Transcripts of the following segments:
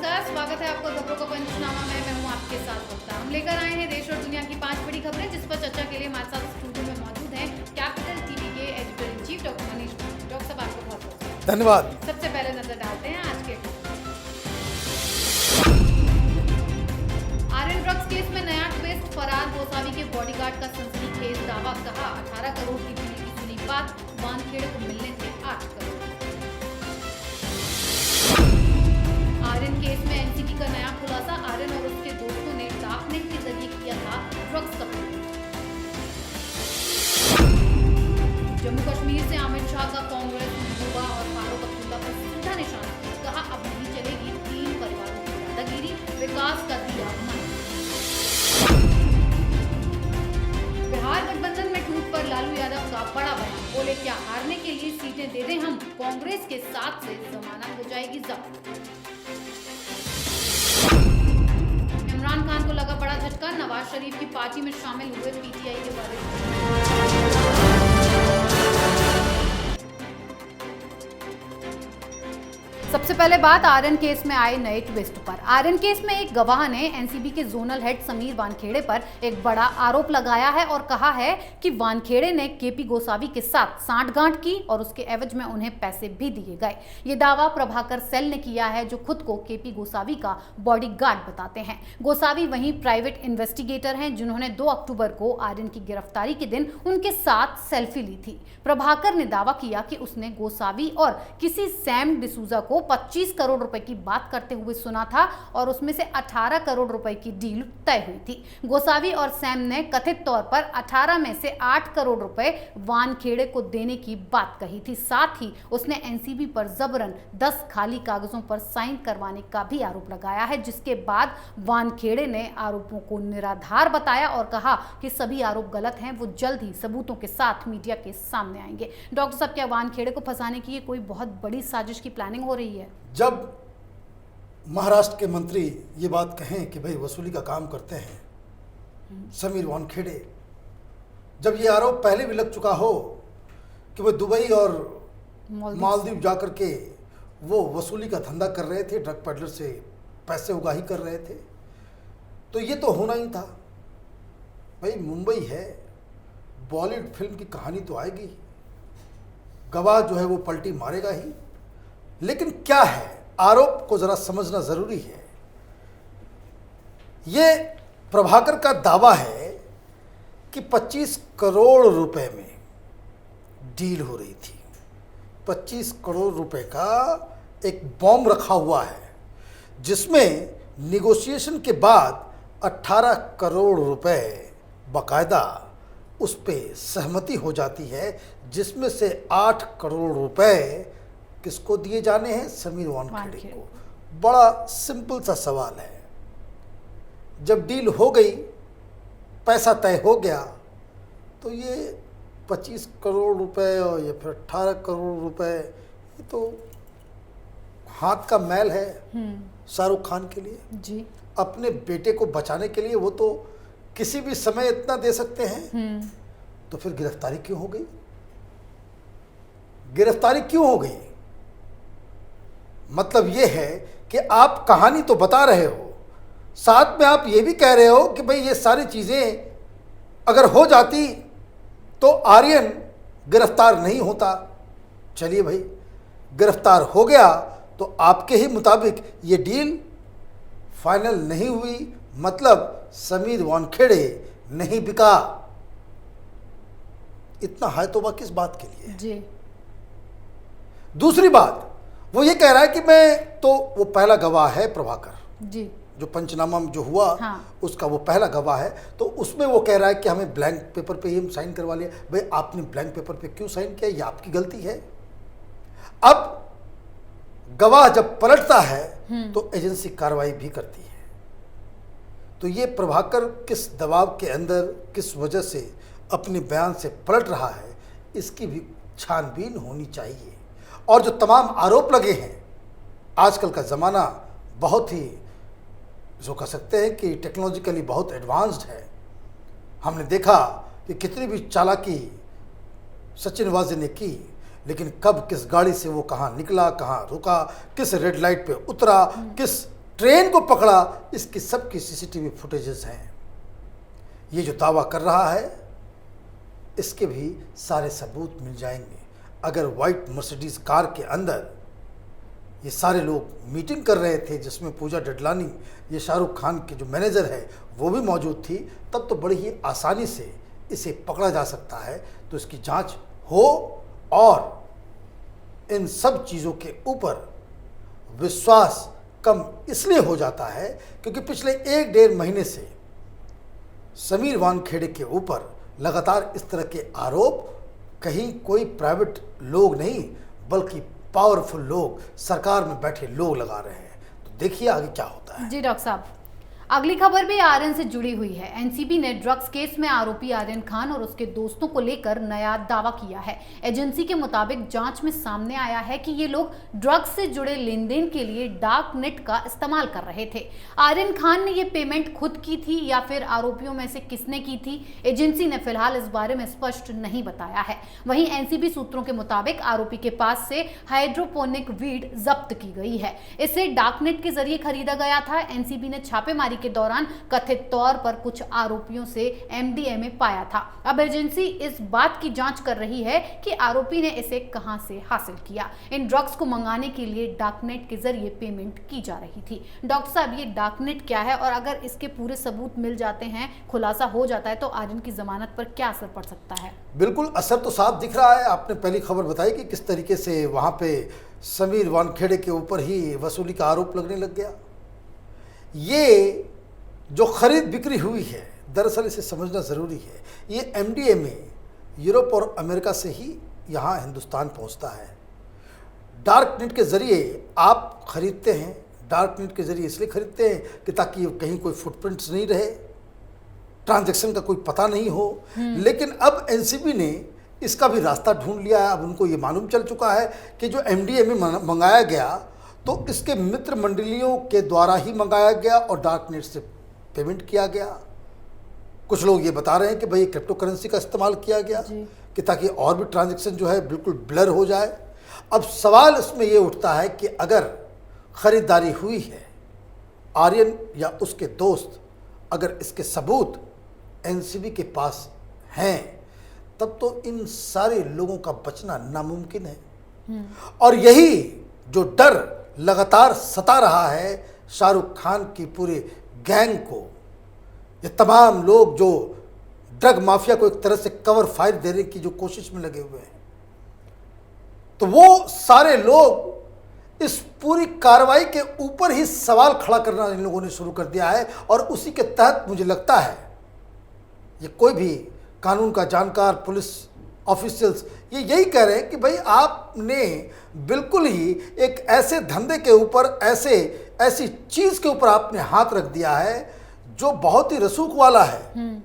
नमस्कार, स्वागत है आपका खबरों का पंचनामा में। मैं हूं आपके साथ वक्ता। हम लेकर आए हैं देश और दुनिया की 5 बड़ी खबरें, जिस पर चर्चा के लिए हमारे साथ स्टूडियो में मौजूद हैं कैपिटल टीवी के editor in chief doctor Manish. Doctor साहब, आपको बहुत बहुत धन्यवाद। सबसे पहले नजर डालते हैं आज के आर्यन ड्रग्स केस में नया ट्विस्ट। फरार गोसावी के बॉडीगार्ड का सनसनीखेज दावा। कहा 18 करोड़ की बिल की सुनी बात, वानखेड़े को मिलने थे 8 करोड़। आर्यन केस में एनसीबी का नया खुलासा। आर्यन और उसके दोस्तों ने डार्कनेट के जरिए किया था ड्रग्स सप्लाई। जम्मू कश्मीर से अमित शाह का कांग्रेस, महबूबा और फारूक अब्दुल्ला पर सीधा निशाना। कहा अब नहीं चलेगी 3 परिवारों की दादागिरी, विकास का दिया मन। बिहार गठबंधन में टूट पर लालू यादव का बड़ा बयान। बोले क्या हारने के लिए सीटें दे दें हम, कांग्रेस के साथ से जमानत हो जाएगी जब्त। इमरान खान को लगा बड़ा झटका। नवाज शरीफ की पार्टी में शामिल हुए पीटीआई के वरिष्ठ। सबसे पहले बात आर्यन केस में आए नए ट्विस्ट पर। आर्यन केस में एक गवाह ने एनसीबी के जोनल हेड समीर वानखेड़े पर एक बड़ा आरोप लगाया है और कहा है कि वानखेड़े ने केपी गोसावी के साथ सांठगांठ की और उसके एवज में उन्हें पैसे भी दिए गए। ये दावा प्रभाकर सेल ने किया है, जो खुद को केपी गोसावी का बॉडीगार्ड बताते हैं। गोसावी वहीं प्राइवेट इन्वेस्टिगेटर हैं, जिन्होंने 2 अक्टूबर को आर्यन की गिरफ्तारी के दिन उनके साथ सेल्फी ली थी। प्रभाकर ने दावा किया कि उसने गोसावी और किसी सैम डिसूजा को 25 करोड़ रुपए की बात करते हुए सुना था और उसमें से 18 करोड़ रुपए की डील तय हुई थी। गोसावी और सैम ने कथित तौर पर 18 में से 8 करोड़ रुपए वानखेड़े को देने की बात कही थी। साथ ही उसने एनसीबी पर जबरन 10 खाली कागजों पर साइन करवाने का भी आरोप लगाया है, जिसके बाद वानखेड़े ने आरोपों को निराधार बताया और कहा कि सभी आरोप गलत हैं, वो जल्द ही सबूतों के साथ मीडिया के सामने आएंगे। डॉक्टर साहब, क्या वानखेड़े को फंसाने की कोई बहुत बड़ी साजिश की प्लानिंग हो रही है? जब महाराष्ट्र के मंत्री ये बात कहें कि भाई वसूली का काम करते हैं समीर वानखेड़े, जब ये आरोप पहले भी लग चुका हो कि वो दुबई और मालदीव जाकर के वो वसूली का धंधा कर रहे थे, ड्रग पेडलर से पैसे उगाही कर रहे थे, तो ये तो होना ही था। भाई मुंबई है, बॉलीवुड फिल्म की कहानी तो आएगी, गवाह जो है वो पलटी मारेगा ही। लेकिन क्या है, आरोप को जरा समझना जरूरी है। ये प्रभाकर का दावा है कि 25 करोड़ रुपए में डील हो रही थी। 25 करोड़ रुपए का एक बॉम्ब रखा हुआ है, जिसमें निगोशिएशन के बाद 18 करोड़ रुपए बाकायदा उस पे सहमति हो जाती है, जिसमें से 8 करोड़ रुपए किसको दिए जाने हैं? समीर वानखेड़े को। बड़ा सिंपल सा सवाल है। जब डील हो गई, पैसा तय हो गया, तो ये 25 करोड़ रुपए और ये फिर 18 करोड़ रुपए, ये तो हाथ का मैल है शाहरुख खान के लिए जी। अपने बेटे को बचाने के लिए वो तो किसी भी समय इतना दे सकते हैं। तो फिर गिरफ्तारी क्यों हो गई? गिरफ्तारी क्यों हो गई? मतलब ये है कि आप कहानी तो बता रहे हो, साथ में आप ये भी कह रहे हो कि भाई ये सारी चीजें अगर हो जाती तो आर्यन गिरफ्तार नहीं होता। चलिए भाई, गिरफ्तार हो गया तो आपके ही मुताबिक ये डील फाइनल नहीं हुई, मतलब समीर वानखेड़े नहीं बिका। इतना है तो किस बात के लिए जी। दूसरी बात, वो ये कह रहा है कि मैं तो, वो पहला गवाह है प्रभाकर जी, जो पंचनामा में जो हुआ, हाँ। उसका वो पहला गवाह है। तो उसमें वो कह रहा है कि हमें ब्लैंक पेपर पे ही हम साइन करवा लिया। भाई आपने ब्लैंक पेपर पे क्यों साइन किया? ये आपकी गलती है। अब गवाह जब पलटता है तो एजेंसी कार्रवाई भी करती है। तो ये प्रभाकर किस दबाव के अंदर, किस वजह से अपने बयान से पलट रहा है, इसकी भी छानबीन होनी चाहिए। और जो तमाम आरोप लगे हैं, आजकल का ज़माना बहुत ही, जो कह सकते हैं कि टेक्नोलॉजिकली बहुत एडवांस्ड है। हमने देखा कि कितनी भी चालाकी सचिन वाजे ने की, लेकिन कब किस गाड़ी से वो कहाँ निकला, कहाँ रुका, किस रेड लाइट पे उतरा, किस ट्रेन को पकड़ा, इसकी सबकी सीसीटीवी फुटेजेस हैं। ये जो दावा कर रहा है इसके भी सारे सबूत मिल जाएंगे। अगर वाइट मर्सिडीज कार के अंदर ये सारे लोग मीटिंग कर रहे थे जिसमें पूजा डडलानी, ये शाहरुख खान के जो मैनेजर है, वो भी मौजूद थी, तब तो बड़ी ही आसानी से इसे पकड़ा जा सकता है। तो इसकी जांच हो और इन सब चीज़ों के ऊपर विश्वास कम इसलिए हो जाता है क्योंकि पिछले 1-1.5 महीने से समीर वानखेड़े के ऊपर लगातार इस तरह के आरोप कहीं कोई प्राइवेट लोग नहीं बल्कि पावरफुल लोग, सरकार में बैठे लोग लगा रहे हैं। तो देखिए आगे क्या होता है। जी डॉक्टर साहब, अगली खबर भी आर्यन से जुड़ी हुई है। एनसीबी ने ड्रग्स केस में आरोपी आर्यन खान और उसके दोस्तों को लेकर नया दावा किया है। एजेंसी के मुताबिक जांच में सामने आया है कि ये लोग ड्रग्स से जुड़े लेन देन के लिए डार्क नेट का इस्तेमाल कर रहे थे। आर्यन खान ने ये पेमेंट खुद की थी या फिर आरोपियों में से किसने की थी, एजेंसी ने फिलहाल इस बारे में स्पष्ट नहीं बताया है। वहीं एनसीबी सूत्रों के मुताबिक आरोपी के पास से हाइड्रोपोनिक वीड जब्त की गई है। इसे डार्कनेट के जरिए खरीदा गया था। एनसीबी ने छापेमारी के दौरान कथित तौर पर कुछ आरोपियों से एमडीएमए पाया था। अब एजेंसी इस बात की जांच कर रही है कि आरोपी ने इसे कहां से हासिल किया। इन ड्रग्स को मंगाने के लिए डार्कनेट के जरिए पेमेंट की जा रही थी। डॉक्टर साहब, ये डार्कनेट क्या है और अगर इसके पूरे सबूत मिल जाते हैं, खुलासा हो जाता है, तो आर्यन की जमानत पर क्या असर पड़ सकता है? बिल्कुल असर तो साफ दिख रहा है। आपने पहली खबर बताई कि किस तरीके से वहां पे समीर वानखेड़े के ऊपर ही वसूली का आरोप लगने लग गया। ये जो खरीद बिक्री हुई है, दरअसल इसे समझना ज़रूरी है। ये एमडीएमए यूरोप और अमेरिका से ही यहाँ हिंदुस्तान पहुँचता है। डार्क नेट के ज़रिए आप खरीदते हैं। डार्क नेट के ज़रिए इसलिए खरीदते हैं कि ताकि कहीं कोई फुटप्रिंट्स नहीं रहे, ट्रांजैक्शन का कोई पता नहीं हो। लेकिन अब एनसीबी ने इसका भी रास्ता ढूंढ लिया है। अब उनको ये मालूम चल चुका है कि जो एमडीएमए मंगाया गया तो इसके मित्र मंडलियों के द्वारा ही मंगाया गया और डार्क नेट से पेमेंट किया गया। कुछ लोग ये बता रहे हैं कि भाई क्रिप्टो करेंसी का इस्तेमाल किया गया कि ताकि और भी ट्रांजैक्शन जो है बिल्कुल ब्लर हो जाए। अब सवाल इसमें ये उठता है कि अगर खरीदारी हुई है, आर्यन या उसके दोस्त, अगर इसके सबूत एनसीबी के पास हैं, तब तो इन सारे लोगों का बचना नामुमकिन है। और यही जो डर लगातार सता रहा है शाहरुख खान की पूरे गैंग को, ये तमाम लोग जो ड्रग माफिया को एक तरह से कवर फायर देने की जो कोशिश में लगे हुए हैं, तो वो सारे लोग इस पूरी कार्रवाई के ऊपर ही सवाल खड़ा करना इन लोगों ने शुरू कर दिया है। और उसी के तहत मुझे लगता है ये कोई भी कानून का जानकार, पुलिस ऑफिशियल्स ये यही कह रहे हैं कि भाई आपने बिल्कुल ही एक ऐसे धंधे के ऊपर, ऐसी चीज के ऊपर आपने हाथ रख दिया है जो बहुत ही रसूख वाला है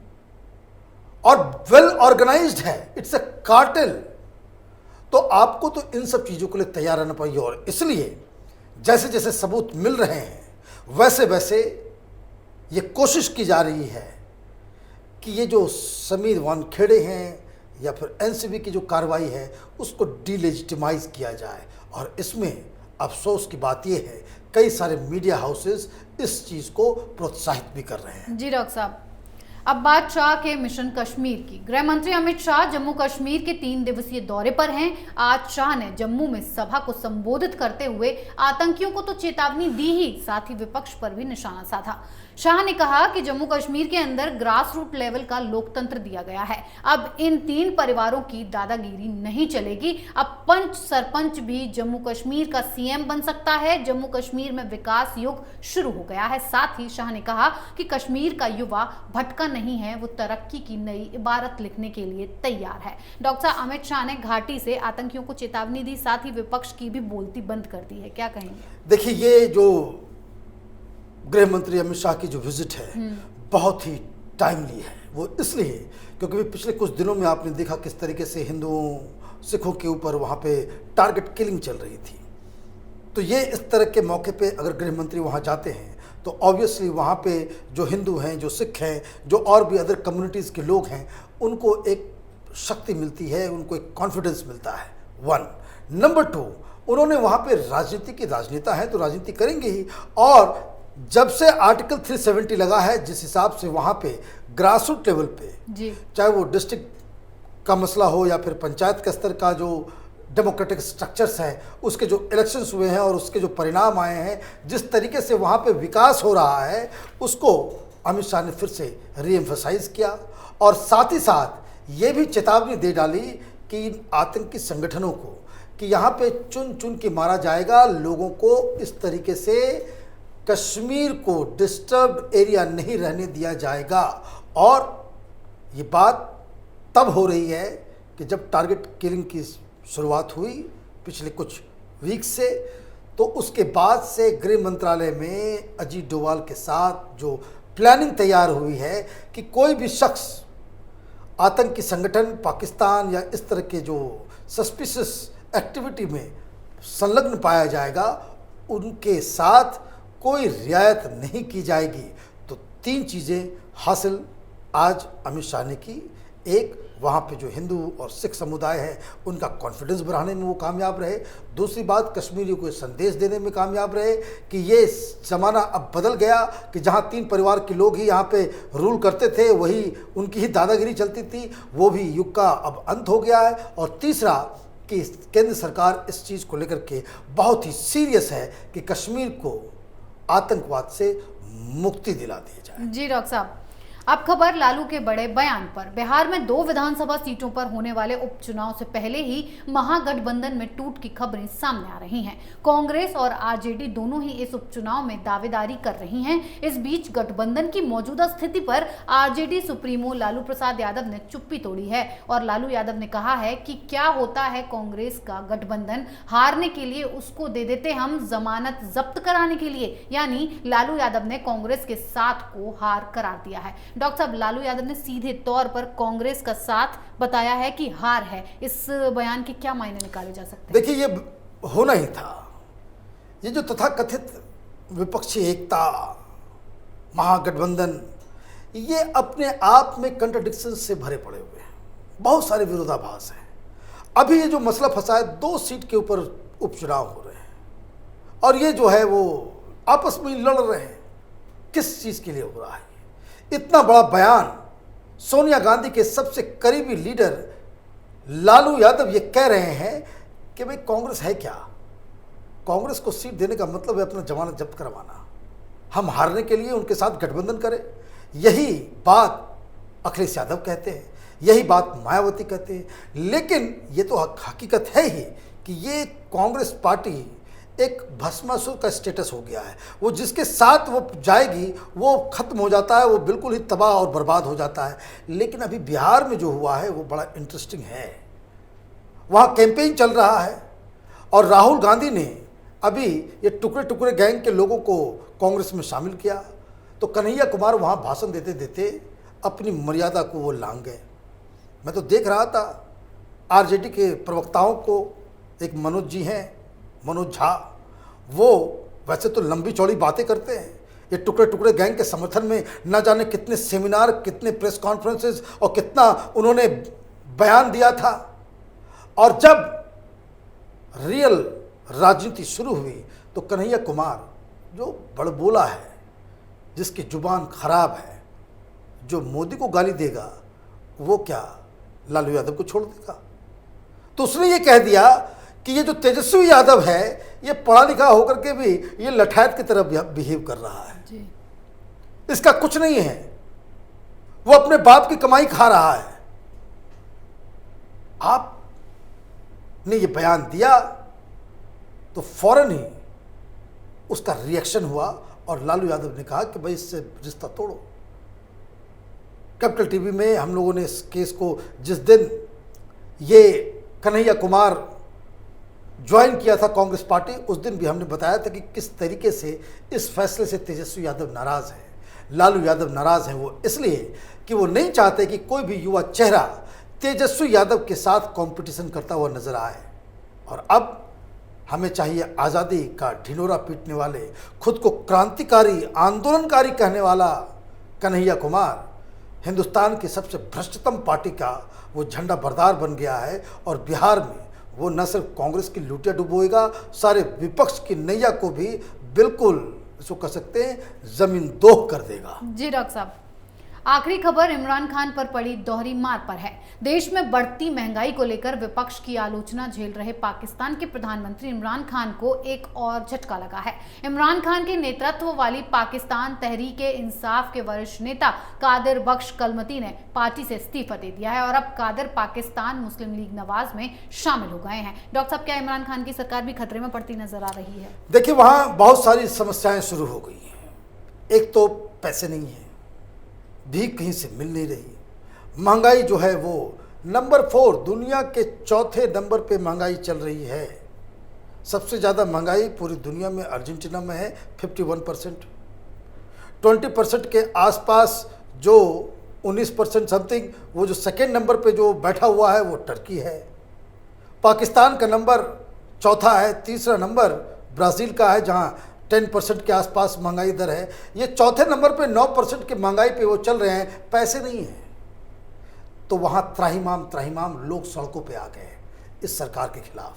और वेल ऑर्गेनाइज्ड है। It's a cartel. तो आपको तो इन सब चीजों के लिए तैयार रहना पड़ेगा। और इसलिए जैसे जैसे सबूत मिल रहे हैं वैसे वैसे ये कोशिश की जा रही है कि ये जो समीर वानखेड़े हैं या फिर एनसीबी की जो कार्रवाई है उसको डिलेजिटिमाइज किया जाए। और इसमें अफसोस की बात यह है कई सारे मीडिया हाउसेस इस चीज़ को प्रोत्साहित भी कर रहे हैं। जी डॉक्टर साहब, अब बात शाह के मिशन कश्मीर की। गृह मंत्री अमित शाह जम्मू कश्मीर के 3 दिवसीय दौरे पर हैं। आज शाह ने जम्मू में सभा को संबोधित करते हुए आतंकियों को तो चेतावनी दी ही, साथ ही विपक्ष पर भी निशाना साधा। शाह ने कहा कि जम्मू कश्मीर के अंदर ग्रास रूट लेवल का लोकतंत्र दिया गया है। अब इन 3 परिवारों की दादागिरी नहीं चलेगी। अब पंच सरपंच भी जम्मू कश्मीर का सीएम बन सकता है। जम्मू कश्मीर में विकास युग शुरू हो गया है। साथ ही शाह ने कहा कि कश्मीर का युवा भटका नहीं है, वो तरक्की की नई इबारत लिखने के लिए तैयार है। डॉक्टर अमित शाह ने घाटी से आतंकियों को चेतावनी दी, साथ ही विपक्ष की भी बोलती बंद कर दी है। क्या कहेंगे? देखिए, ये जो गृह मंत्री अमित शाह की जो विजिट है बहुत ही टाइमली है। वो इसलिए क्योंकि पिछले कुछ दिनों में आपने देखा किस तरीके से हिंदुओं, सिखों के ऊपर वहाँ पे टारगेट किलिंग चल रही थी। तो ये इस तरह के मौके पे अगर गृह मंत्री वहाँ जाते हैं तो ऑब्वियसली वहाँ पे जो हिंदू हैं, जो सिख हैं, जो और भी अदर कम्युनिटीज़ के लोग हैं, उनको एक शक्ति मिलती है, उनको एक कॉन्फिडेंस मिलता है। 1 नंबर 2, उन्होंने वहाँ पे राजनीति के राजनेता हैं तो राजनीति करेंगे ही। और जब से आर्टिकल 370 लगा है, जिस हिसाब से वहाँ पे ग्रास रूट लेवल पे, जी, चाहे वो डिस्ट्रिक्ट का मसला हो या फिर पंचायत के स्तर का जो डेमोक्रेटिक स्ट्रक्चर्स हैं, उसके जो इलेक्शंस हुए हैं और उसके जो परिणाम आए हैं, जिस तरीके से वहाँ पे विकास हो रहा है, उसको अमित शाह ने फिर से रीएम्फसाइज किया और साथ ही साथ ये भी चेतावनी दे डाली कि इन आतंकी संगठनों को कि यहाँ पे चुन चुन के मारा जाएगा, लोगों को इस तरीके से कश्मीर को डिस्टर्ब एरिया नहीं रहने दिया जाएगा। और ये बात तब हो रही है कि जब टारगेट किलिंग की शुरुआत हुई पिछले कुछ वीक से, तो उसके बाद से गृह मंत्रालय में अजीत डोभाल के साथ जो प्लानिंग तैयार हुई है कि कोई भी शख्स आतंकी संगठन पाकिस्तान या इस तरह के जो सस्पिशियस एक्टिविटी में संलग्न पाया जाएगा, उनके साथ कोई रियायत नहीं की जाएगी। तो 3 चीज़ें हासिल आज अमित शाह ने की। एक, वहाँ पे जो हिंदू और सिख समुदाय है उनका कॉन्फिडेंस बढ़ाने में वो कामयाब रहे। दूसरी बात, कश्मीरियों को संदेश देने में कामयाब रहे कि ये ज़माना अब बदल गया कि जहाँ 3 परिवार के लोग ही यहाँ पे रूल करते थे, वही उनकी ही दादागिरी चलती थी, वो भी युग का अब अंत हो गया है। और तीसरा कि केंद्र सरकार इस चीज़ को लेकर के बहुत ही सीरियस है कि कश्मीर को आतंकवाद से मुक्ति दिला दी जाए। जी डॉक्टर साहब, अब खबर लालू के बड़े बयान पर। बिहार में 2 विधानसभा सीटों पर होने वाले उपचुनाव से पहले ही महागठबंधन में टूट की खबरें सामने आ रही हैं। कांग्रेस और आरजेडी दोनों ही इस उपचुनाव में दावेदारी कर रही हैं। इस बीच गठबंधन की मौजूदा स्थिति पर आरजेडी सुप्रीमो लालू प्रसाद यादव ने चुप्पी तोड़ी है और लालू यादव ने कहा है कि क्या होता है कांग्रेस का गठबंधन, हारने के लिए उसको दे देते हम जमानत जब्त कराने के लिए। यानी लालू यादव ने कांग्रेस के साथ को हार करार दिया है। डॉक्टर साहब, लालू यादव ने सीधे तौर पर कांग्रेस का साथ बताया है कि हार है। इस बयान के क्या मायने निकाले जा सकते हैं? देखिए, ये होना ही था। ये जो तथाकथित विपक्षी एकता, महागठबंधन, ये अपने आप में कंट्राडिक्शन से भरे पड़े हुए हैं, बहुत सारे विरोधाभास हैं। अभी ये जो मसला फंसा है, 2 सीट के ऊपर उपचुनाव हो रहे हैं और ये जो है वो आपस में लड़ रहे हैं। किस चीज़ के लिए हो रहा है? इतना बड़ा बयान सोनिया गांधी के सबसे करीबी लीडर लालू यादव ये कह रहे हैं कि भाई कांग्रेस है क्या? कांग्रेस को सीट देने का मतलब है अपना जमानत जब्त करवाना। हम हारने के लिए उनके साथ गठबंधन करें। यही बात अखिलेश यादव कहते हैं, यही बात मायावती कहते हैं। लेकिन ये तो हकीकत है ही कि ये कांग्रेस पार्टी एक भस्मासुर का स्टेटस हो गया है। वो जिसके साथ वो जाएगी वो खत्म हो जाता है, वो बिल्कुल ही तबाह और बर्बाद हो जाता है। लेकिन अभी बिहार में जो हुआ है वो बड़ा इंटरेस्टिंग है। वहाँ कैंपेन चल रहा है और राहुल गांधी ने अभी ये टुकड़े टुकड़े गैंग के लोगों को कांग्रेस में शामिल किया, तो कन्हैया कुमार वहाँ भाषण देते देते अपनी मर्यादा को वो लांघ गए। मैं तो देख रहा था आरजेडी के प्रवक्ताओं को, एक मनोज जी हैं, मनोज झा, वो वैसे तो लंबी चौड़ी बातें करते हैं। ये टुकड़े टुकड़े गैंग के समर्थन में न जाने कितने सेमिनार, कितने प्रेस कॉन्फ्रेंसेस और कितना उन्होंने बयान दिया था। और जब रियल राजनीति शुरू हुई तो कन्हैया कुमार, जो बड़बोला है, जिसकी जुबान खराब है, जो मोदी को गाली देगा, वो क्या लालू यादव को छोड़ देगा? तो उसने ये कह दिया कि ये जो तेजस्वी यादव है ये पढ़ा लिखा होकर के भी ये लठायत की तरह बिहेव कर रहा है जी। इसका कुछ नहीं है, वो अपने बाप की कमाई खा रहा है। आपने ये बयान दिया तो फौरन ही उसका रिएक्शन हुआ और लालू यादव ने कहा कि भाई इससे रिश्ता तोड़ो। कैपिटल टीवी में हम लोगों ने इस केस को, जिस दिन ये कन्हैया कुमार ज्वाइन किया था कांग्रेस पार्टी, उस दिन भी हमने बताया था कि किस तरीके से इस फैसले से तेजस्वी यादव नाराज़ है, लालू यादव नाराज़ हैं। वो इसलिए कि वो नहीं चाहते कि कोई भी युवा चेहरा तेजस्वी यादव के साथ कंपटीशन करता हुआ नजर आए। और अब हमें चाहिए आज़ादी का ढिंढोरा पीटने वाले, खुद को क्रांतिकारी, आंदोलनकारी कहने वाला कन्हैया कुमार हिंदुस्तान की सबसे भ्रष्टतम पार्टी का वो झंडा बरदार बन गया है। और बिहार में वो न सिर्फ कांग्रेस की लुटिया डुबोएगा, सारे विपक्ष की नैया को भी बिल्कुल इसको कह सकते हैं जमीन दोह कर देगा। जी डॉक्टर साहब, आखिरी खबर इमरान खान पर पड़ी दोहरी मार पर है। देश में बढ़ती महंगाई को लेकर विपक्ष की आलोचना झेल रहे पाकिस्तान के प्रधानमंत्री इमरान खान को एक और झटका लगा है। इमरान खान के नेतृत्व वाली पाकिस्तान तहरीक-ए-इंसाफ के वरिष्ठ नेता कादिर बख्श कलमती ने पार्टी से इस्तीफा दे दिया है और अब कादिर पाकिस्तान मुस्लिम लीग नवाज में शामिल हो गए हैं। डॉक्टर साहब, क्या इमरान खान की सरकार भी खतरे में पड़ती नजर आ रही है? देखिए, वहाँ बहुत सारी समस्याएं शुरू हो गई हैं। एक तो पैसे नहीं है, भीख कहीं से मिल नहीं रही, महंगाई जो है वो नंबर 4 दुनिया के चौथे नंबर पे महंगाई चल रही है। सबसे ज़्यादा महंगाई पूरी दुनिया में अर्जेंटीना में है 51%, 20% के आसपास जो 19% समथिंग, वो जो सेकेंड नंबर पे जो बैठा हुआ है वो टर्की है। पाकिस्तान का नंबर चौथा है, तीसरा नंबर ब्राज़ील का है जहाँ 10% के आसपास महंगाई दर है। ये चौथे नंबर पे 9% की महंगाई पे वो चल रहे हैं, पैसे नहीं हैं। तो वहाँ त्राहिमाम लोग सड़कों पे आ गए हैं इस सरकार के खिलाफ।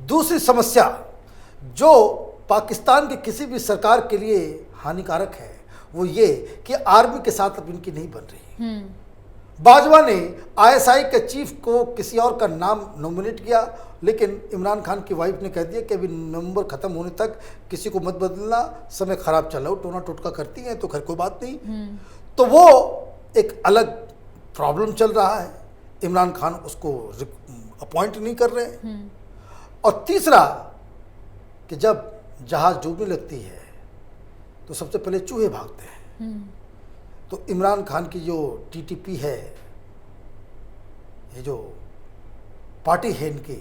दूसरी समस्या जो पाकिस्तान की किसी भी सरकार के लिए हानिकारक है वो ये कि आर्मी के साथ अब इनकी नहीं बन रही। बाजवा ने आईएसआई के चीफ को किसी और का नाम नॉमिनेट किया, लेकिन इमरान खान की वाइफ ने कह दिया कि अभी नवंबर ख़त्म होने तक किसी को मत बदलना, समय ख़राब चल रहा हो, टोना टोटका करती हैं तो खैर कोई बात नहीं। तो वो एक अलग प्रॉब्लम चल रहा है, इमरान खान उसको अपॉइंट नहीं कर रहे। और तीसरा कि जब जहाज़ डूबने लगती है तो सबसे पहले चूहे भागते हैं। तो इमरान खान की जो टीटीपी है, ये जो पार्टी है इनकी,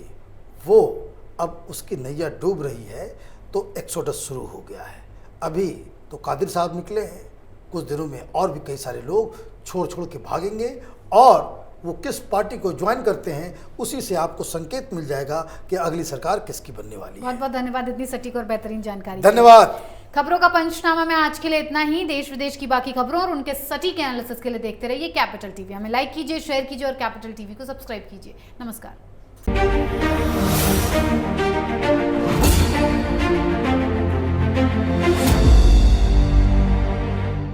वो अब उसकी नैया डूब रही है, तो एक्सोडस शुरू हो गया है। अभी तो कादिर साहब निकले हैं, कुछ दिनों में और भी कई सारे लोग छोड़ के भागेंगे और वो किस पार्टी को ज्वाइन करते हैं उसी से आपको संकेत मिल जाएगा कि अगली सरकार किसकी बनने वाली है। बहुत बहुत धन्यवाद इतनी सटीक और बेहतरीन जानकारी। धन्यवाद। खबरों का पंचनामा में आज के लिए इतना ही। देश विदेश की बाकी खबरों और उनके सटीक एनालिसिस के लिए देखते रहिए कैपिटल टीवी। हमें लाइक कीजिए, शेयर कीजिए और कैपिटल टीवी को सब्सक्राइब कीजिए। नमस्कार।